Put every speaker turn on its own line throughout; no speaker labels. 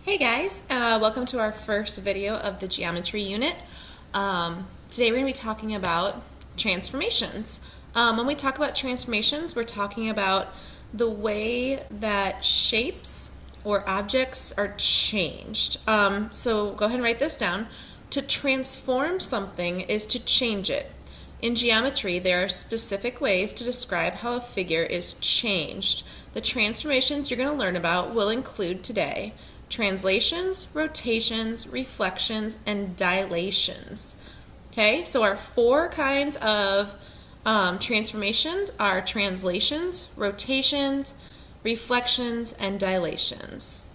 Hey guys, welcome to our first video of the geometry unit. Today we're going to be talking about transformations. When we talk about transformations, we're talking about the way that shapes or objects are changed. So go ahead and write this down. To transform something is to change it. In geometry, there are specific ways to describe how a figure is changed. The transformations you're going to learn about will include today translations, rotations, reflections, and dilations. Okay, so our four kinds of transformations are translations, rotations, reflections, and dilations.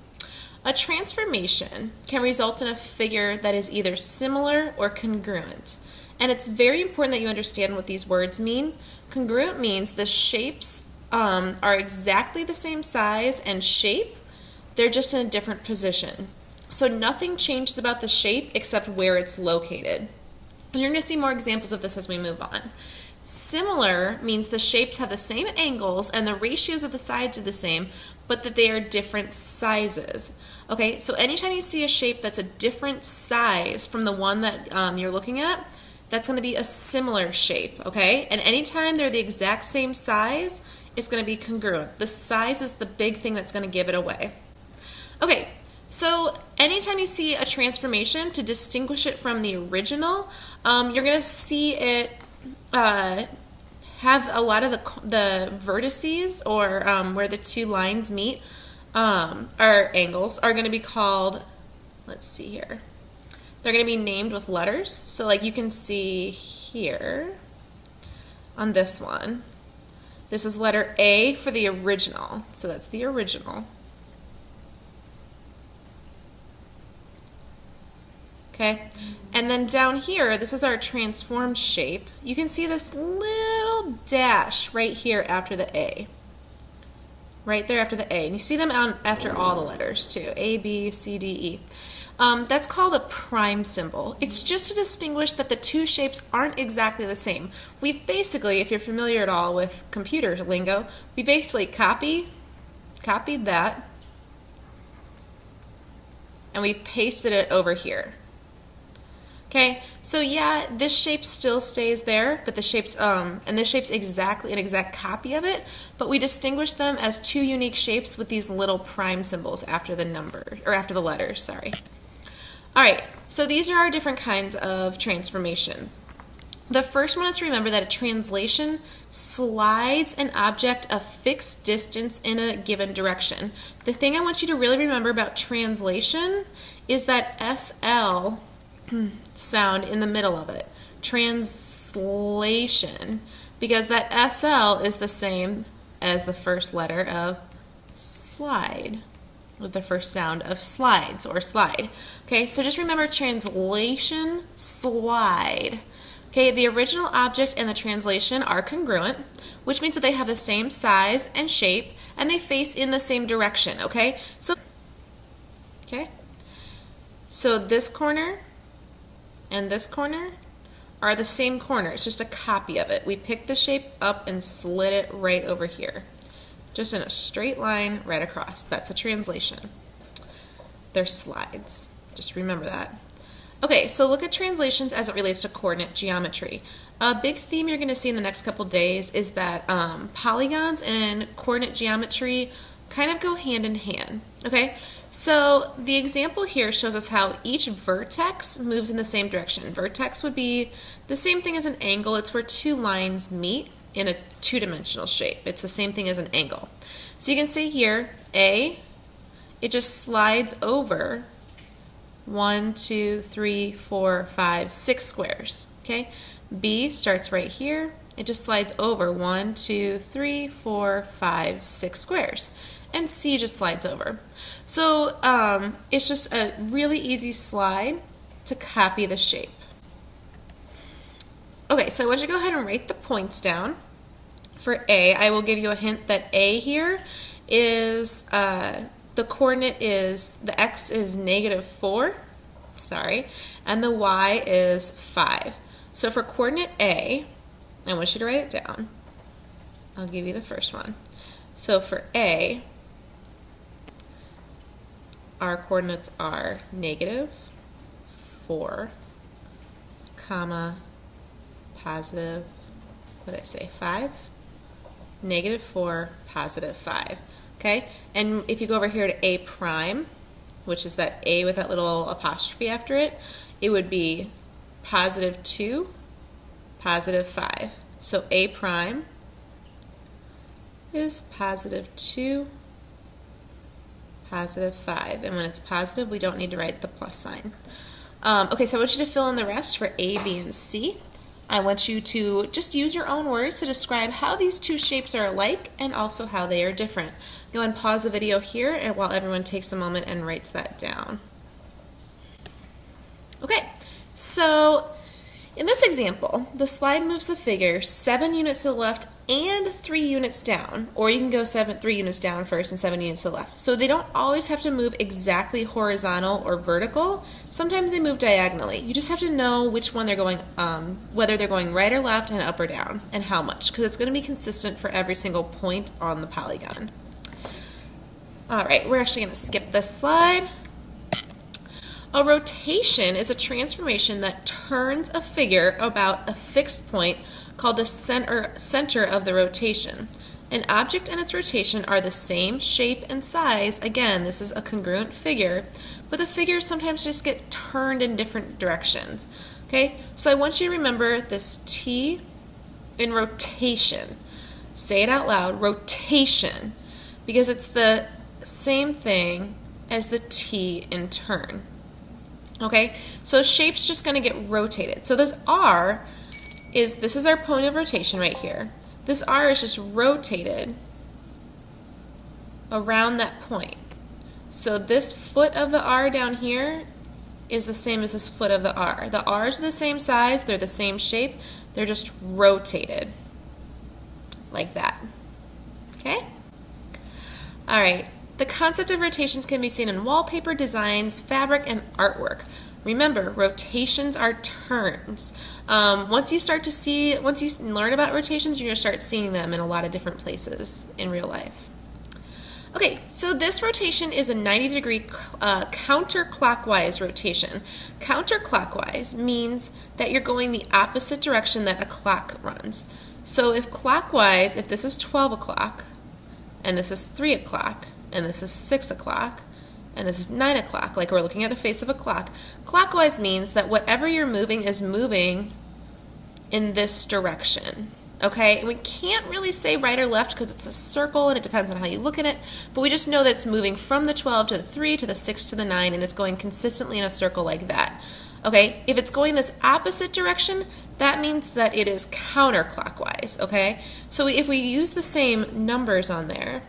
A transformation can result in a figure that is either similar or congruent. And it's very important that you understand what these words mean. Congruent means the shapes are exactly the same size and shape, they're just in a different position. So nothing changes about the shape except where it's located. And you're going to see more examples of this as we move on. Similar means the shapes have the same angles and the ratios of the sides are the same, but that they are different sizes. Okay, so anytime you see a shape that's a different size from the one that you're looking at, that's going to be a similar shape, okay? And anytime they're the exact same size, it's going to be congruent. The size is the big thing that's going to give it away. Okay, so anytime you see a transformation, to distinguish it from the original, you're going to see it have a lot of the vertices, or where the two lines meet, or angles, are going to be called, let's see here, they're going to be named with letters. So like you can see here on this one, this is letter A for the original, so that's the original. Okay, and then down here, this is our transformed shape. You can see this little dash right here after the A. Right there after the A. And you see them after all the letters too. A, B, C, D, E. That's called a prime symbol. It's just to distinguish that the two shapes aren't exactly the same. We've basically, if you're familiar at all with computer lingo, we basically copied that, and we've pasted it over here. Okay, so yeah, this shape still stays there, but the shapes, and this shape's exactly an exact copy of it, but we distinguish them as two unique shapes with these little prime symbols after the number, or after the letters, sorry. Alright, so these are our different kinds of transformations. The first one is to remember that a translation slides an object a fixed distance in a given direction. The thing I want you to really remember about translation is that SL sound in the middle of it. Translation, because that SL is the same as the first letter of slide, with the first sound of slides or slide. Okay, so just remember translation, slide. Okay, the original object and the translation are congruent, which means that they have the same size and shape and they face in the same direction, okay? So this corner and this corner are the same corner. It's just a copy of it. We picked the shape up and slid it right over here. Just in a straight line right across. That's a translation. They're slides. Just remember that. Okay, so look at translations as it relates to coordinate geometry. A big theme you're going to see in the next couple days is that polygons and coordinate geometry kind of go hand in hand. Okay, so the example here shows us how each vertex moves in the same direction. Vertex would be the same thing as an angle. It's where two lines meet in a two-dimensional shape. It's the same thing as an angle. So you can see here, A, it just slides over 1, 2, 3, 4, 5, 6 squares. Okay, B starts right here. It just slides over 1, 2, 3, 4, 5, 6 squares. And C just slides over. So it's just a really easy slide to copy the shape. Okay, so I want you to go ahead and write the points down. For A, I will give you a hint that A here is, the coordinate is, the X is -4, sorry, and the Y is 5. So for coordinate A, I want you to write it down. I'll give you the first one. So for A, our coordinates are -4, comma, positive, what did I say, 5? -4, positive 5. Okay? And if you go over here to A prime, which is that A with that little apostrophe after it, it would be +2, positive 5. So A prime is +2, positive 5. And when it's positive, we don't need to write the plus sign. Okay, so I want you to fill in the rest for A, B, and C. I want you to just use your own words to describe how these two shapes are alike and also how they are different. Go and pause the video here and while everyone takes a moment and writes that down. Okay, so in this example, the slide moves the figure 7 units to the left and 3 units down, or you can go 3 units down first and 7 units to the left. So they don't always have to move exactly horizontal or vertical. Sometimes they move diagonally. You just have to know which one they're going, whether they're going right or left and up or down, and how much, because it's going to be consistent for every single point on the polygon. All right, we're actually going to skip this slide. A rotation is a transformation that turns a figure about a fixed point called the center of the rotation. An object and its rotation are the same shape and size. Again, this is a congruent figure, but the figures sometimes just get turned in different directions. Okay, so I want you to remember this T in rotation. Say it out loud, rotation, because it's the same thing as the T in turn. Okay, so shape's just going to get rotated. So this R this is our point of rotation right here. This R is just rotated around that point. So this foot of the R down here is the same as this foot of the R. The R's are the same size, they're the same shape, they're just rotated like that. Okay? All right. The concept of rotations can be seen in wallpaper, designs, fabric, and artwork. Remember, rotations are turns. Once you learn about rotations, you're going to start seeing them in a lot of different places in real life. Okay, so this rotation is a 90-degree counterclockwise rotation. Counterclockwise means that you're going the opposite direction that a clock runs. So if clockwise, if this is 12 o'clock, and this is 3 o'clock, and this is 6 o'clock, and this is 9 o'clock, like we're looking at the face of a clock. Clockwise means that whatever you're moving is moving in this direction, okay? And we can't really say right or left because it's a circle and it depends on how you look at it, but we just know that it's moving from the 12 to the 3 to the 6 to the 9, and it's going consistently in a circle like that, okay? If it's going this opposite direction, that means that it is counterclockwise, okay? So if we use the same numbers on there,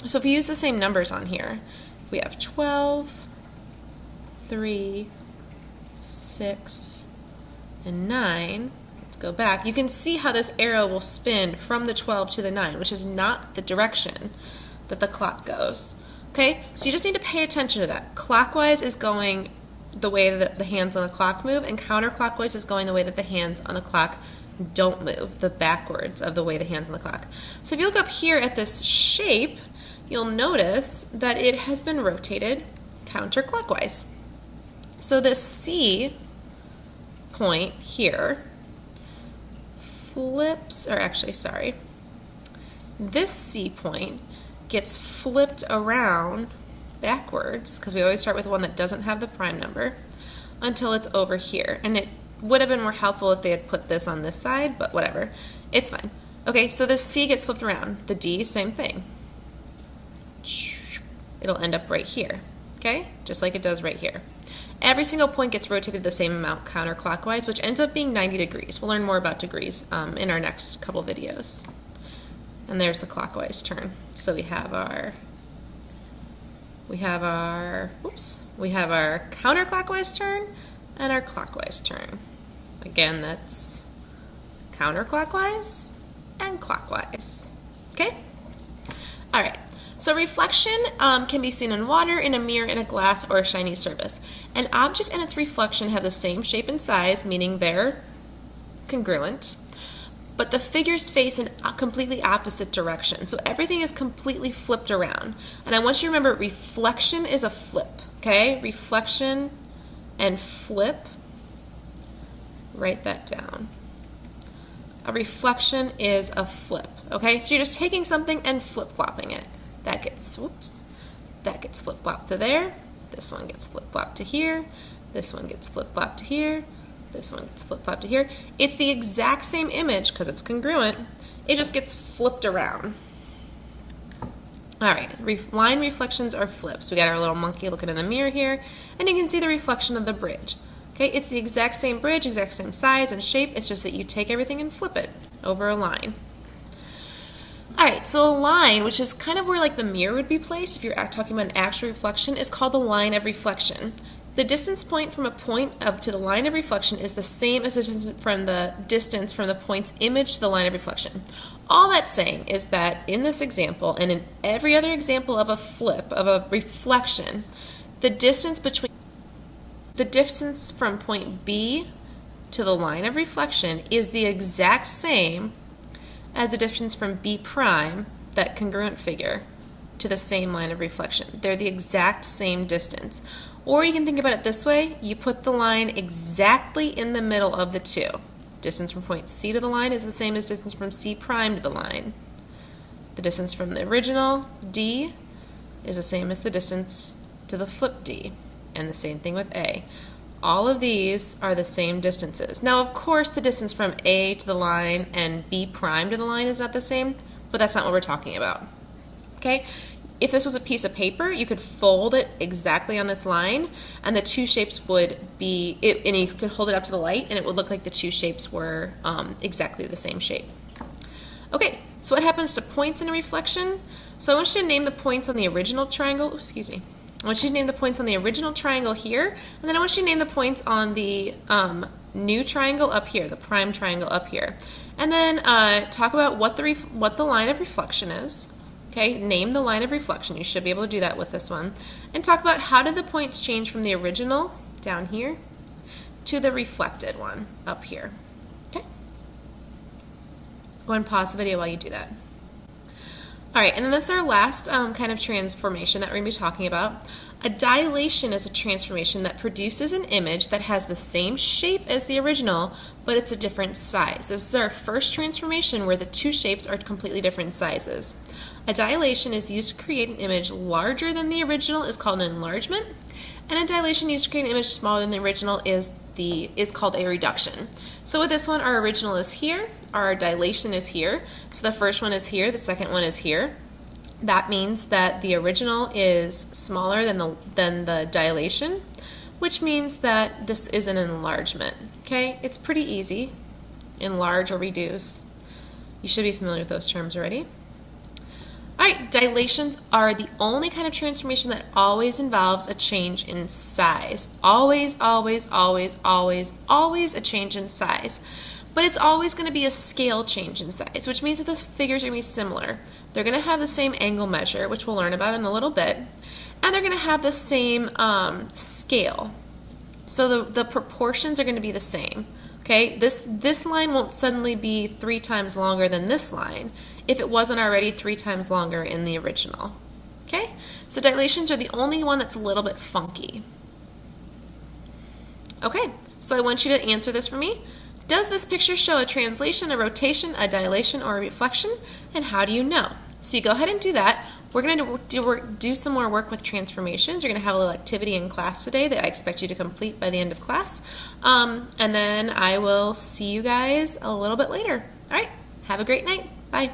so if we use the same numbers on here, we have 12, 3, 6, and 9. Let's go back. You can see how this arrow will spin from the 12 to the 9, which is not the direction that the clock goes. Okay, so you just need to pay attention to that. Clockwise is going the way that the hands on the clock move, and counterclockwise is going the way that the hands on the clock don't move, the backwards of the way the hands on the clock. So if you look up here at this shape, you'll notice that it has been rotated counterclockwise. So this C point here flips, or actually, sorry, this C point gets flipped around backwards, because we always start with one that doesn't have the prime number, until it's over here. And it would have been more helpful if they had put this on this side, but whatever. It's fine. Okay, so this C gets flipped around. The D, same thing. It'll end up right here, okay? Just like it does right here. Every single point gets rotated the same amount counterclockwise, which ends up being 90 degrees. We'll learn more about degrees in our next couple videos. And there's the clockwise turn. So we have our counterclockwise turn and our clockwise turn. Again, that's counterclockwise and clockwise. Okay? All right. So reflection can be seen in water, in a mirror, in a glass, or a shiny surface. An object and its reflection have the same shape and size, meaning they're congruent. but the figures face in a completely opposite direction. So everything is completely flipped around. And I want you to remember reflection is a flip, okay? Reflection and flip. Write that down. A reflection is a flip, okay? So you're just taking something and flip-flopping it. That gets, whoops, that gets flip-flopped to there. This one gets flip-flopped to here. This one gets flip-flopped to here. This one gets flip-flopped to here. It's the exact same image because it's congruent. It just gets flipped around. All right, line reflections are flips. We got our little monkey looking in the mirror here, and you can see the reflection of the bridge. Okay, it's the exact same bridge, exact same size and shape. It's just that you take everything and flip it over a line. All right, so a line, which is kind of where like the mirror would be placed if you're talking about an actual reflection, is called the line of reflection. The distance point from a point to the line of reflection is the same as the distance from the point's image to the line of reflection. All that's saying is that in this example and in every other example of a flip, of a reflection, the distance from point B to the line of reflection is the exact same as the distance from B prime, that congruent figure, to the same line of reflection. They're the exact same distance. Or you can think about it this way, you put the line exactly in the middle of the two. Distance from point C to the line is the same as distance from C prime to the line. The distance from the original, D, is the same as the distance to the flip D. And the same thing with A. All of these are the same distances. Now, of course, the distance from A to the line and B prime to the line is not the same, but that's not what we're talking about. Okay? If this was a piece of paper, you could fold it exactly on this line, and the two shapes would be, and you could hold it up to the light, and it would look like the two shapes were exactly the same shape. Okay, so what happens to points in a reflection? So I want you to name the points on the original triangle, excuse me. I want you to name the points on the original triangle here, and then I want you to name the points on the new triangle up here, the prime triangle up here. And then talk about what the line of reflection is. Okay, name the line of reflection. You should be able to do that with this one. And talk about how did the points change from the original, down here, to the reflected one up here. Okay? Go ahead and pause the video while you do that. All right, and then that's our last kind of transformation that we're going to be talking about. A dilation is a transformation that produces an image that has the same shape as the original, but it's a different size. This is our first transformation where the two shapes are completely different sizes. A dilation is used to create an image larger than the original is called an enlargement, and a dilation used to create an image smaller than the original is called a reduction. So with this one, our original is here, our dilation is here. So the first one is here, the second one is here. That means that the original is smaller than the dilation, which means that this is an enlargement. Okay, it's pretty easy. Enlarge or reduce. You should be familiar with those terms already. All right, dilations are the only kind of transformation that always involves a change in size. Always, always, always, always, always a change in size. But it's always going to be a scale change in size, which means that the figures are going to be similar. They're going to have the same angle measure, which we'll learn about in a little bit, and they're going to have the same scale. So the proportions are going to be the same. Okay, this line won't suddenly be 3 times longer than this line if it wasn't already 3 times longer in the original. Okay, so dilations are the only one that's a little bit funky. Okay, so I want you to answer this for me. Does this picture show a translation, a rotation, a dilation, or a reflection? And how do you know? So you go ahead and do that. We're going to do some more work with transformations. You're going to have a little activity in class today that I expect you to complete by the end of class. And then I will see you guys a little bit later. All right, have a great night. Bye.